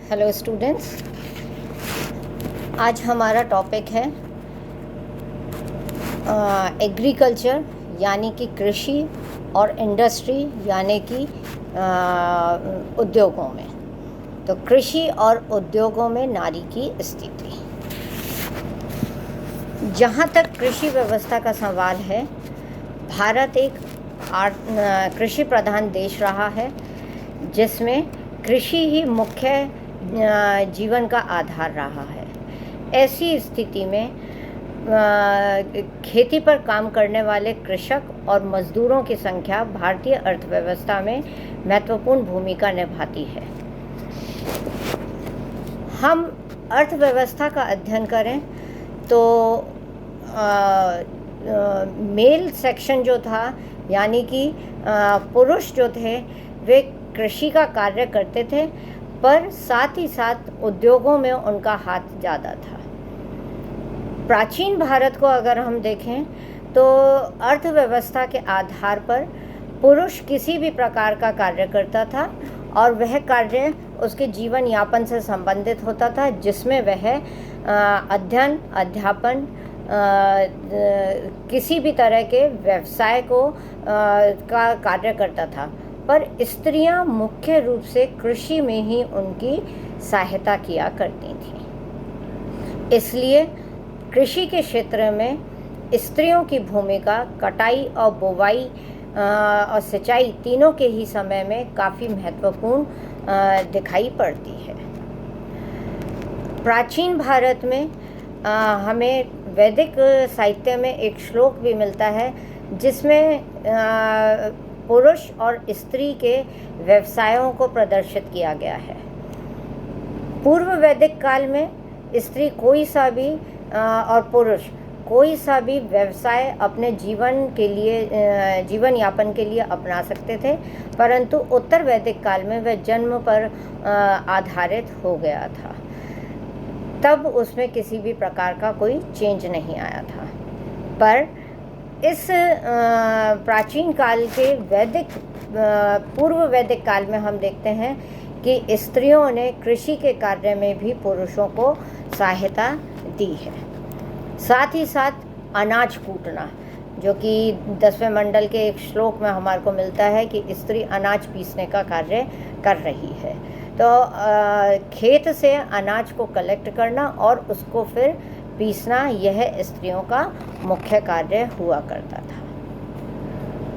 Hello students, आज हमारा topic है एग्रीकल्चर यानी कि कृषि और इंडस्ट्री यानी कि उद्योगों में। तो कृषि और उद्योगों में नारी की स्थिति। जहाँ तक कृषि व्यवस्था का सवाल है, भारत एक कृषि प्रधान देश रहा है जिसमें कृषि ही मुख्य जीवन का आधार रहा है। ऐसी स्थिति में खेती पर काम करने वाले कृषक और मजदूरों की संख्या भारतीय अर्थव्यवस्था में महत्वपूर्ण भूमिका निभाती है। हम अर्थव्यवस्था का अध्ययन करें तो मेल सेक्शन जो था यानी कि पुरुष जो थे वे कृषि का कार्य करते थे, पर साथ ही साथ उद्योगों में उनका हाथ ज़्यादा था। प्राचीन भारत को अगर हम देखें तो अर्थव्यवस्था के आधार पर पुरुष किसी भी प्रकार का कार्य करता था और वह कार्य उसके जीवन यापन से संबंधित होता था, जिसमें वह अध्ययन, अध्यापन, किसी भी तरह के व्यवसाय का कार्य करता था। पर स्त्रियां मुख्य रूप से कृषि में ही उनकी सहायता किया करती थीं। इसलिए कृषि के क्षेत्र में स्त्रियों की भूमिका कटाई और बुवाई और सिंचाई तीनों के ही समय में काफ़ी महत्वपूर्ण दिखाई पड़ती है। प्राचीन भारत में हमें वैदिक साहित्य में एक श्लोक भी मिलता है जिसमें पुरुष और स्त्री के व्यवसायों को प्रदर्शित किया गया है। पूर्व वैदिक काल में स्त्री कोई सा भी और पुरुष कोई सा भी व्यवसाय अपने जीवन यापन के लिए अपना सकते थे, परंतु उत्तर वैदिक काल में वह जन्म पर आधारित हो गया था। तब उसमें किसी भी प्रकार का कोई चेंज नहीं आया था। पर इस प्राचीन काल के पूर्व वैदिक काल में हम देखते हैं कि स्त्रियों ने कृषि के कार्य में भी पुरुषों को सहायता दी है। साथ ही साथ अनाज कूटना, जो कि 10वें मंडल के एक श्लोक में हमारे को मिलता है कि स्त्री अनाज पीसने का कार्य कर रही है। तो खेत से अनाज को कलेक्ट करना और उसको फिर पीसना, यह स्त्रियों का मुख्य कार्य हुआ करता था।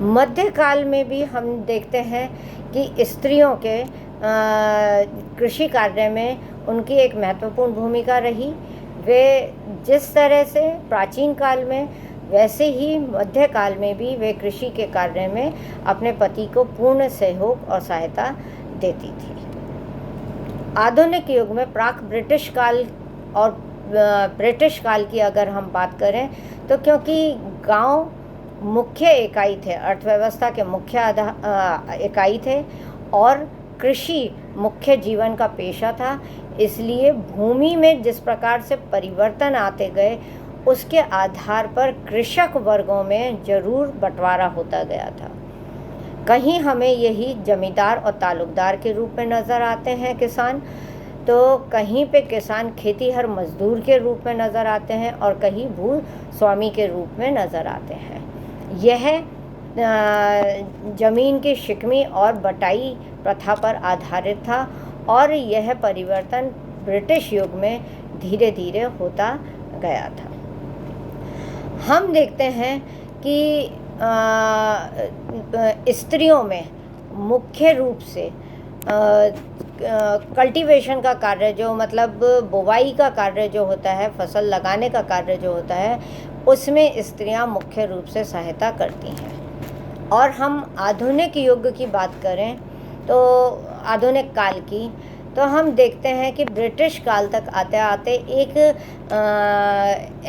मध्यकाल में भी हम देखते हैं कि स्त्रियों के कृषि कार्य में उनकी एक महत्वपूर्ण भूमिका रही। वे जिस तरह से प्राचीन काल में वैसे ही मध्यकाल में भी वे कृषि के कार्य में अपने पति को पूर्ण सहयोग और सहायता देती थी। आधुनिक युग में प्राक ब्रिटिश काल और ब्रिटिश काल की अगर हम बात करें तो क्योंकि गांव मुख्य इकाई थे, अर्थव्यवस्था के मुख्य इकाई थे और कृषि मुख्य जीवन का पेशा था, इसलिए भूमि में जिस प्रकार से परिवर्तन आते गए उसके आधार पर कृषक वर्गों में जरूर बंटवारा होता गया था। कहीं हमें यही जमींदार और तालुकदार के रूप में नज़र आते हैं किसान, तो कहीं पे किसान खेतीहर मजदूर के रूप में नज़र आते हैं और कहीं भूस्वामी के रूप में नज़र आते हैं। यह ज़मीन की शिकमी और बटाई प्रथा पर आधारित था और यह परिवर्तन ब्रिटिश युग में धीरे धीरे होता गया था। हम देखते हैं कि स्त्रियों में मुख्य रूप से कल्टीवेशन का कार्य, जो मतलब बुवाई का कार्य जो होता है, फसल लगाने का कार्य जो होता है, उसमें स्त्रियां मुख्य रूप से सहायता करती हैं। और हम आधुनिक युग की बात करें तो आधुनिक काल की, तो हम देखते हैं कि ब्रिटिश काल तक आते आते एक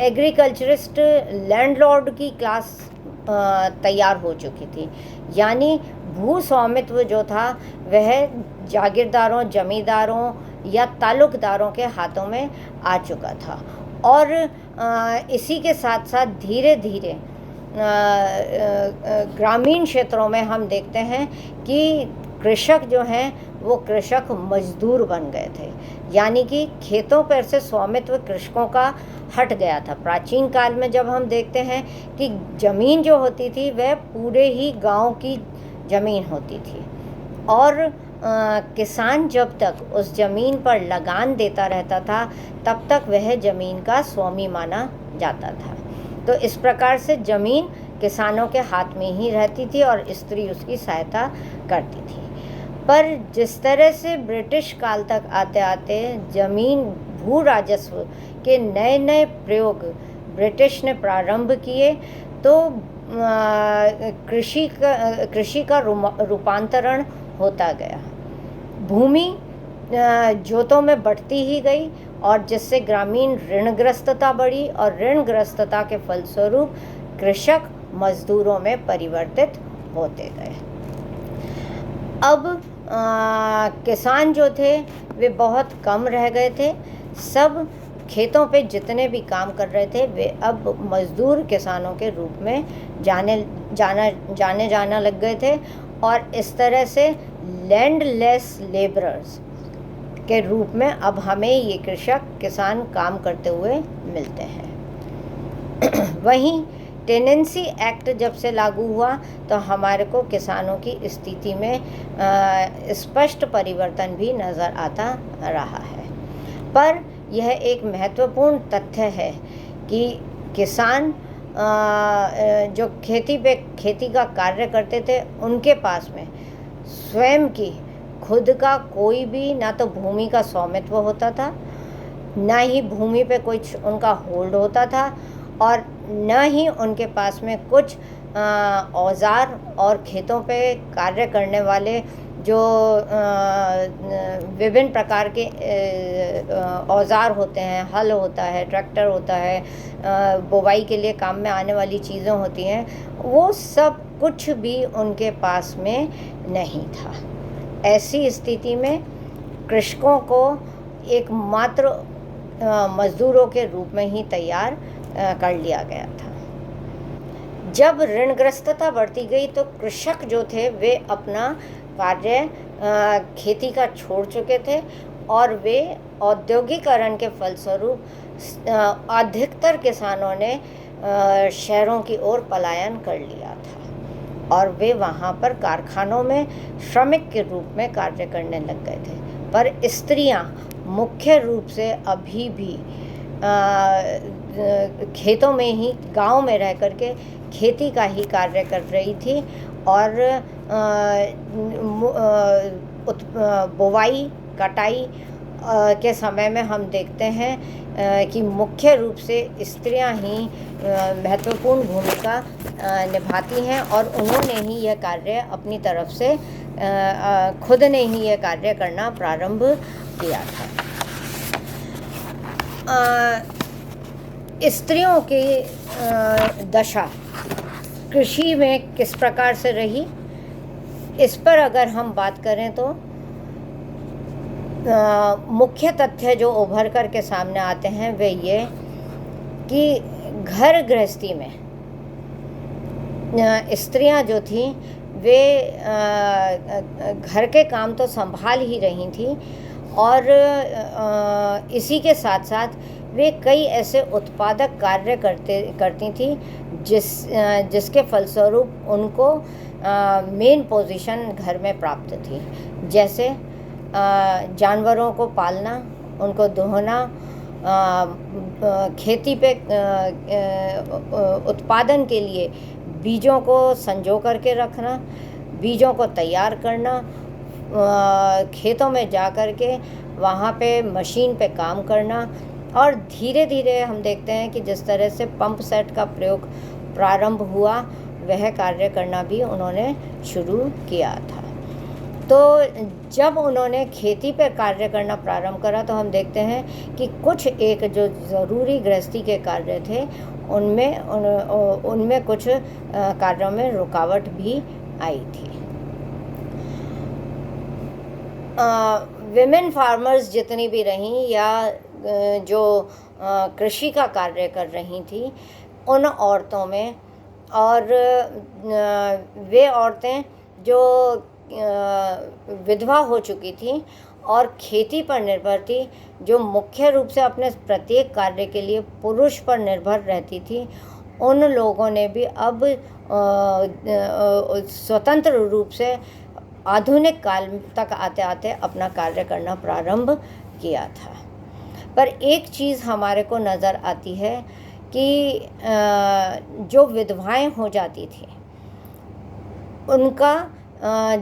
एग्रीकल्चरिस्ट लैंडलॉर्ड की क्लास तैयार हो चुकी थी। यानी भूस्वामित्व जो था वह जागीरदारों, जमींदारों या तालुकदारों के हाथों में आ चुका था। और इसी के साथ साथ धीरे धीरे ग्रामीण क्षेत्रों में हम देखते हैं कि कृषक जो हैं वो कृषक मजदूर बन गए थे, यानी कि खेतों पर से स्वामित्व कृषकों का हट गया था। प्राचीन काल में जब हम देखते हैं कि ज़मीन जो होती थी वह पूरे ही गांव की ज़मीन होती थी, और किसान जब तक उस ज़मीन पर लगान देता रहता था तब तक वह ज़मीन का स्वामी माना जाता था। तो इस प्रकार से ज़मीन किसानों के हाथ में ही रहती थी और स्त्री उसकी सहायता करती थी। पर जिस तरह से ब्रिटिश काल तक आते आते ज़मीन भू राजस्व के नए नए प्रयोग ब्रिटिश ने प्रारंभ किए, तो कृषि का रूपांतरण होता गया। भूमि जोतों में बढ़ती ही गई, और जिससे ग्रामीण ऋणग्रस्तता बढ़ी, और ऋणग्रस्तता के फलस्वरूप कृषक मजदूरों में परिवर्तित होते गए। अब किसान जो थे वे बहुत कम रह गए थे। सब खेतों पे जितने भी काम कर रहे थे वे अब मजदूर किसानों के रूप में जाना लग गए थे, और इस तरह से लैंडलेस लेबरर्स के रूप में अब हमें ये कृषक किसान काम करते हुए मिलते हैं। वहीं टेनेंसी एक्ट जब से लागू हुआ तो हमारे को किसानों की स्थिति में स्पष्ट परिवर्तन भी नज़र आता रहा है। पर यह एक महत्वपूर्ण तथ्य है कि किसान जो खेती का कार्य करते थे उनके पास में स्वयं की खुद का कोई भी ना तो भूमि का स्वामित्व होता था, ना ही भूमि पे कुछ उनका होल्ड होता था, और न ही उनके पास में कुछ औज़ार और खेतों पे कार्य करने वाले जो विभिन्न प्रकार के औज़ार होते हैं, हल होता है, ट्रैक्टर होता है, बुवाई के लिए काम में आने वाली चीज़ें होती हैं, वो सब कुछ भी उनके पास में नहीं था। ऐसी स्थिति में कृषकों को एकमात्र मज़दूरों के रूप में ही तैयार कर लिया गया था। जब ऋणग्रस्तता बढ़ती गई तो कृषक जो थे वे अपना कार्य खेती का छोड़ चुके थे, और वे औद्योगिकरण के फलस्वरूप अधिकतर किसानों ने शहरों की ओर पलायन कर लिया था, और वे वहाँ पर कारखानों में श्रमिक के रूप में कार्य करने लग गए थे। पर स्त्रियाँ मुख्य रूप से अभी भी खेतों में ही, गांव में रह कर के खेती का ही कार्य कर रही थी, और बुवाई कटाई के समय में हम देखते हैं कि मुख्य रूप से स्त्रियां ही महत्वपूर्ण भूमिका निभाती हैं, और उन्होंने ही यह कार्य अपनी तरफ से खुद ने ही यह कार्य करना प्रारंभ किया था। स्त्रियों की दशा कृषि में किस प्रकार से रही, इस पर अगर हम बात करें तो मुख्य तथ्य जो उभर कर के सामने आते हैं वे ये कि घर गृहस्थी में स्त्रियां जो थीं वे घर के काम तो संभाल ही रही थी, और इसी के साथ साथ वे कई ऐसे उत्पादक कार्य करती थी जिसके फलस्वरूप उनको मेन पोजीशन घर में प्राप्त थी। जैसे जानवरों को पालना, उनको दोहना, खेती पे उत्पादन के लिए बीजों को संजो करके रखना, बीजों को तैयार करना, खेतों में जा कर के वहाँ पे मशीन पे काम करना, और धीरे धीरे हम देखते हैं कि जिस तरह से पंप सेट का प्रयोग प्रारंभ हुआ वह कार्य करना भी उन्होंने शुरू किया था। तो जब उन्होंने खेती पर कार्य करना प्रारंभ करा तो हम देखते हैं कि कुछ एक जो ज़रूरी गृहस्थी के कार्य थे उनमें कुछ कार्यों में रुकावट भी आई थी। विमेन फार्मर्स जितनी भी रहीं या जो कृषि का कार्य कर रही थी उन औरतों में, और वे औरतें जो विधवा हो चुकी थी और खेती पर निर्भर थी, जो मुख्य रूप से अपने प्रत्येक कार्य के लिए पुरुष पर निर्भर रहती थी, उन लोगों ने भी अब स्वतंत्र रूप से आधुनिक काल तक आते आते अपना कार्य करना प्रारंभ किया था। पर एक चीज़ हमारे को नज़र आती है कि जो विधवाएं हो जाती थी उनका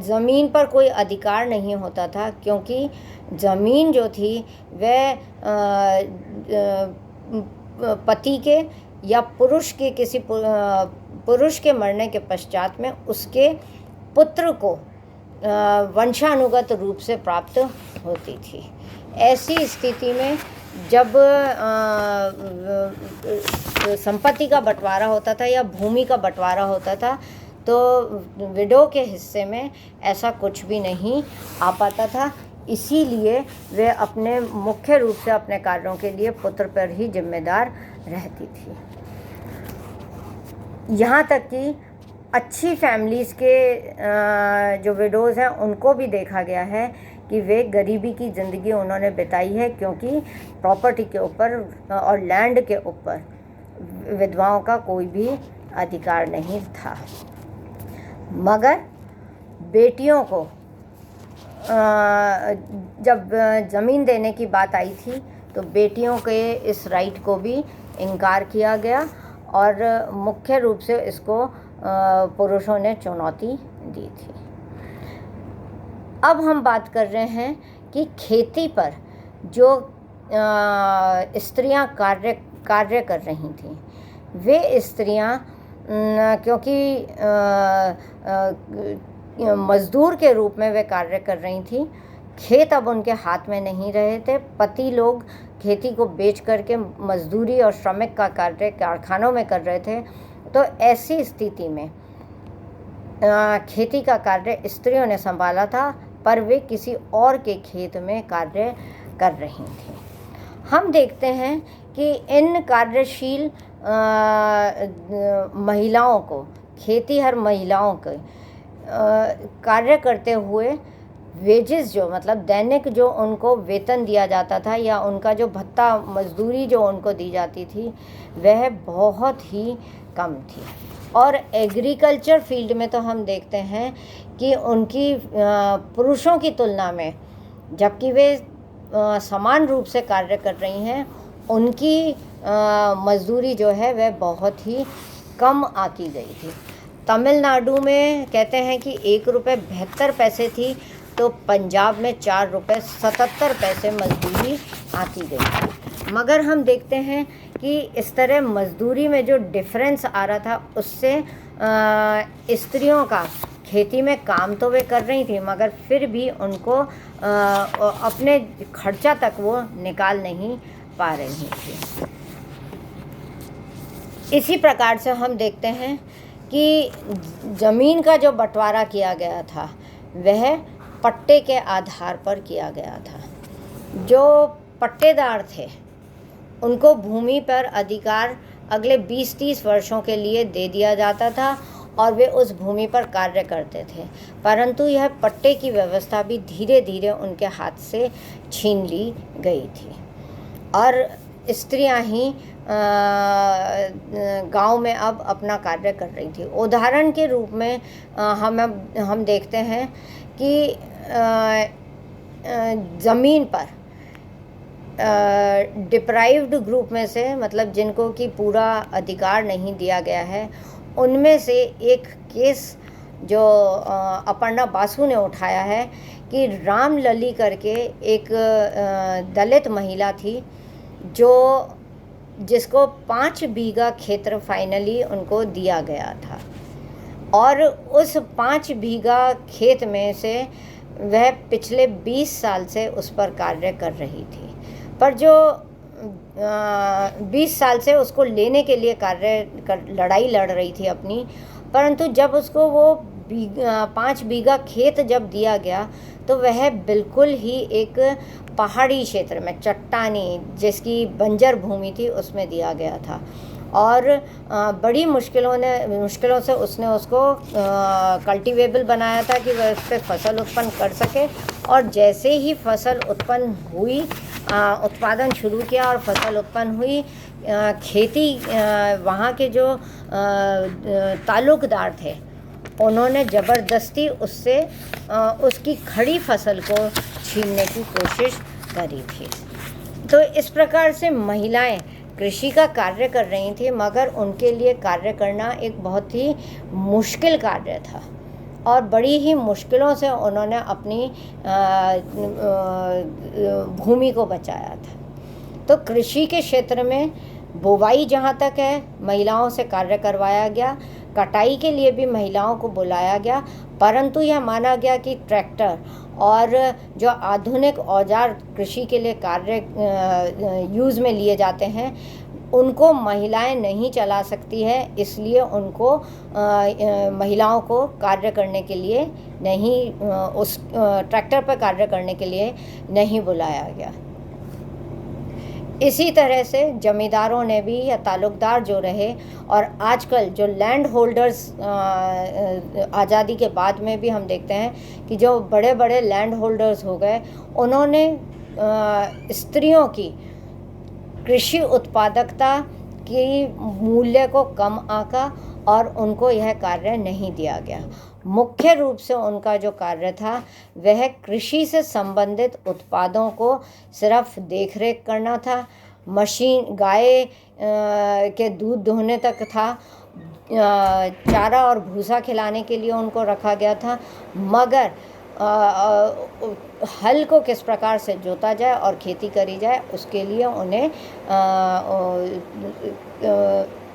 ज़मीन पर कोई अधिकार नहीं होता था, क्योंकि ज़मीन जो थी वह पति के या पुरुष के किसी पुरुष के मरने के पश्चात में उसके पुत्र को वंशानुगत रूप से प्राप्त होती थी। ऐसी स्थिति में जब संपत्ति का बंटवारा होता था या भूमि का बंटवारा होता था तो विडो के हिस्से में ऐसा कुछ भी नहीं आ पाता था, इसीलिए वे अपने मुख्य रूप से अपने कार्यों के लिए पुत्र पर ही जिम्मेदार रहती थी। यहाँ तक कि अच्छी फैमिलीज़ के जो विडोज़ हैं उनको भी देखा गया है कि वे गरीबी की ज़िंदगी उन्होंने बिताई है, क्योंकि प्रॉपर्टी के ऊपर और लैंड के ऊपर विधवाओं का कोई भी अधिकार नहीं था। मगर बेटियों को जब ज़मीन देने की बात आई थी तो बेटियों के इस राइट को भी इनकार किया गया और मुख्य रूप से इसको पुरुषों ने चुनौती दी थी। अब हम बात कर रहे हैं कि खेती पर जो स्त्रियां कार्य कर रही थीं, वे स्त्रियां क्योंकि मज़दूर के रूप में वे कार्य कर रही थीं, खेत अब उनके हाथ में नहीं रहे थे। पति लोग खेती को बेच करके मजदूरी और श्रमिक का कार्य कारखानों में कर रहे थे, तो ऐसी स्थिति में खेती का कार्य स्त्रियों ने संभाला था, पर वे किसी और के खेत में कार्य कर रही थीं। हम देखते हैं कि इन कार्यशील महिलाओं को, खेतीहर महिलाओं के कार्य करते हुए वेजेस जो मतलब दैनिक जो उनको वेतन दिया जाता था या उनका जो भत्ता मजदूरी जो उनको दी जाती थी वह बहुत ही कम थी। और एग्रीकल्चर फील्ड में तो हम देखते हैं कि उनकी पुरुषों की तुलना में, जबकि वे समान रूप से कार्य कर रही हैं, उनकी मजदूरी जो है वह बहुत ही कम आकी गई थी। तमिलनाडु में कहते हैं कि 1 रुपये 72 पैसे थी, तो पंजाब में 4 रुपये 77 पैसे मजदूरी आती गई थी। मगर हम देखते हैं कि इस तरह मजदूरी में जो डिफरेंस आ रहा था उससे स्त्रियों का खेती में काम तो वे कर रही थी, मगर फिर भी उनको अपने खर्चा तक वो निकाल नहीं पा रही थी। इसी प्रकार से हम देखते हैं कि ज़मीन का जो बंटवारा किया गया था वह पट्टे के आधार पर किया गया था। जो पट्टेदार थे उनको भूमि पर अधिकार अगले 20-30 वर्षों के लिए दे दिया जाता था और वे उस भूमि पर कार्य करते थे, परंतु यह पट्टे की व्यवस्था भी धीरे धीरे उनके हाथ से छीन ली गई थी और स्त्रियां ही गांव में अब अपना कार्य कर रही थी। उदाहरण के रूप में हम देखते हैं कि ज़मीन पर डिप्राइव्ड ग्रुप में से, मतलब जिनको कि पूरा अधिकार नहीं दिया गया है, उनमें से एक केस जो अपर्णा बासु ने उठाया है कि राम लली करके एक दलित महिला थी जिसको 5 बीघा क्षेत्र फाइनली उनको दिया गया था और उस 5 बीघा खेत में से वह पिछले 20 साल से उस पर कार्य कर रही थी, पर जो 20 साल से उसको लेने के लिए लड़ाई लड़ रही थी अपनी, परंतु जब उसको वो 5 बीघा खेत जब दिया गया तो वह बिल्कुल ही एक पहाड़ी क्षेत्र में, चट्टानी जिसकी बंजर भूमि थी, उसमें दिया गया था और बड़ी मुश्किलों से उसने उसको कल्टीवेबल बनाया था कि वह उस पर फसल उत्पन्न कर सके। और जैसे ही फसल उत्पन्न हुई, उत्पादन शुरू किया और फसल उत्पन्न हुई, खेती वहाँ के जो ताल्लुकदार थे उन्होंने ज़बरदस्ती उससे उसकी खड़ी फसल को छीनने की कोशिश करी थी। तो इस प्रकार से महिलाएं कृषि का कार्य कर रही थी, मगर उनके लिए कार्य करना एक बहुत ही मुश्किल कार्य था और बड़ी ही मुश्किलों से उन्होंने अपनी भूमि को बचाया था। तो कृषि के क्षेत्र में बुवाई जहाँ तक है महिलाओं से कार्य करवाया गया, कटाई के लिए भी महिलाओं को बुलाया गया, परंतु यह माना गया कि ट्रैक्टर और जो आधुनिक औजार कृषि के लिए कार्य यूज़ में लिए जाते हैं उनको महिलाएं नहीं चला सकती है, इसलिए उनको महिलाओं को कार्य करने के लिए नहीं, उस ट्रैक्टर पर कार्य करने के लिए नहीं बुलाया गया। इसी तरह से जमींदारों ने भी या ताल्लुकदार जो रहे, और आजकल जो लैंड होल्डर्स आज़ादी के बाद में भी हम देखते हैं कि जो बड़े बड़े लैंड होल्डर्स हो गए, उन्होंने स्त्रियों की कृषि उत्पादकता की मूल्य को कम आंका और उनको यह कार्य नहीं दिया गया। मुख्य रूप से उनका जो कार्य था वह कृषि से संबंधित उत्पादों को सिर्फ देखरेख करना था, मशीन गाय के दूध दोहने तक था, चारा और भूसा खिलाने के लिए उनको रखा गया था, मगर हल को किस प्रकार से जोता जाए और खेती करी जाए उसके लिए उन्हें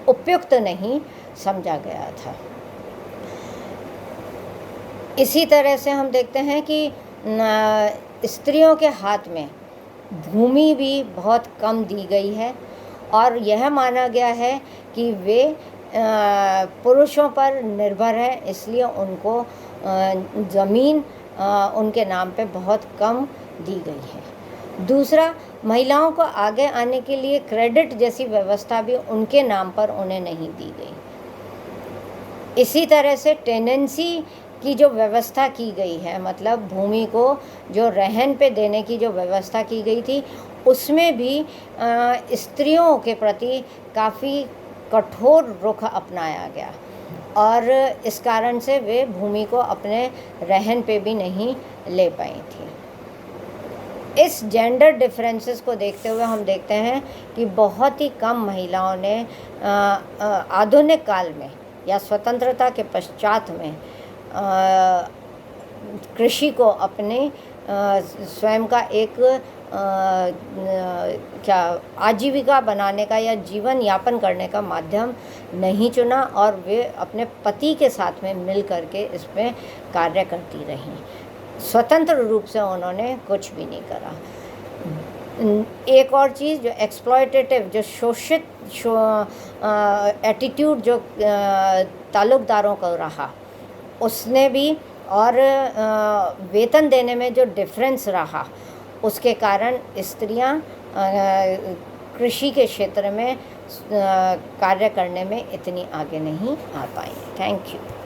उपयुक्त नहीं समझा गया था। इसी तरह से हम देखते हैं कि स्त्रियों के हाथ में भूमि भी बहुत कम दी गई है और यह माना गया है कि वे पुरुषों पर निर्भर है, इसलिए उनको ज़मीन उनके नाम पे बहुत कम दी गई है। दूसरा, महिलाओं को आगे आने के लिए क्रेडिट जैसी व्यवस्था भी उनके नाम पर उन्हें नहीं दी गई। इसी तरह से टेनेंसी की जो व्यवस्था की गई है, मतलब भूमि को जो रहन पे देने की जो व्यवस्था की गई थी, उसमें भी स्त्रियों के प्रति काफ़ी कठोर रुख अपनाया गया और इस कारण से वे भूमि को अपने रहन पे भी नहीं ले पाई थी। इस जेंडर डिफरेंसेस को देखते हुए हम देखते हैं कि बहुत ही कम महिलाओं ने आधुनिक काल में या स्वतंत्रता के पश्चात में कृषि को अपने स्वयं का एक आजीविका बनाने का या जीवन यापन करने का माध्यम नहीं चुना और वे अपने पति के साथ में मिल करके इसमें कार्य करती रहीं। स्वतंत्र रूप से उन्होंने कुछ भी नहीं करा। एक और चीज़, जो एक्सप्लॉयटेटिव, जो शोषित एटीट्यूड जो ताल्लुकदारों को रहा, उसने भी, और वेतन देने में जो डिफरेंस रहा, उसके कारण स्त्रियां कृषि के क्षेत्र में कार्य करने में इतनी आगे नहीं आ पाई। Thank you.